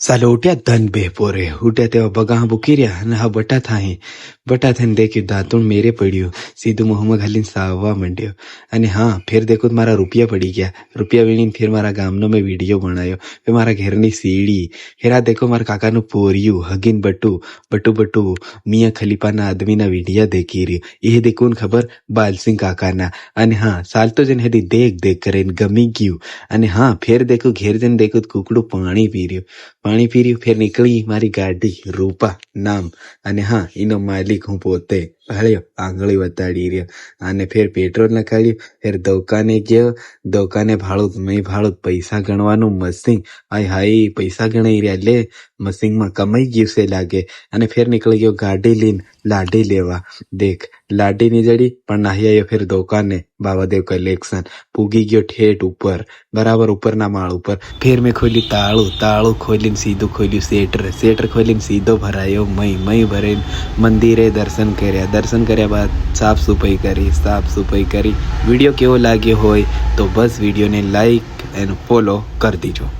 साले उठ्या धन बेपोरे उठ्या तेव्हा बघा हा बुकिर्या आणि हा बटाथ आहे बटाथन देखी दातुण मेरे પડ્યો સીધું મોહમાં ઘાલીને સાવવા માંડ્યો અને હા ફેર દેખો મારા રૂપિયા પડી ગયા રૂપિયા વીણીને ફેર મારા ગામનો મેં વિડીયો બનાવ્યો ફેર મારા ઘેરની સીડી ફેર આ દેખો મારા કાકાનું પોરિયું હગીન બટુ બટુ બટુ મિયા ખલીફાના આદમીના વિડીયા દેખી રહ્યો એ દેખુન ખબર બાલસિંહ કાકાના અને હા સાલ તો જન હેદી દેખ દેખ કરીને ગમી ગયું અને હા ફેર દેખો ઘેર જઈને દેખો કુકડું પાણી પી રહ્યું પાણી પી રહ્યું ફેર નીકળી મારી ગાડી રૂપા નામ અને હા એનો માલિક હું પોતે હળ્યો આંગળી વતાડી રહ્યો અને ફેર પેટ્રોલ નખાડ્યું ફેર દુકાને ગયો દુકાને ભાડું મેં ભાડું પૈસા ગણવાનું મશીન હાય હાય પૈસા ગણાઈ રહ્યા લે મશીનમાં કમાઈ ગયું છે લાગે અને ફેર નીકળી ગયો ગાડી લઈને લાડી લેવા દેખ લાડીની જડી પણ નાહી આવ્યો ફેર દુકાને બાવાદેવ કલેક્શન પૂગી ગયો ઠેઠ ઉપર બરાબર ઉપરના માળ ઉપર ફેર મેં ખોલ્યું તાળું ખોલીને સીધું ખોલ્યું શેટર ખોલીને સીધો ભરાયો મય ભરીને મંદિરે દર્શન કર્યા બાદ સાફ સફાઈ કરી વિડીયો કેવો લાગ્યો હોય તો બસ વિડીયોને લાઈક એન્ડ ફોલો કરી દીજો।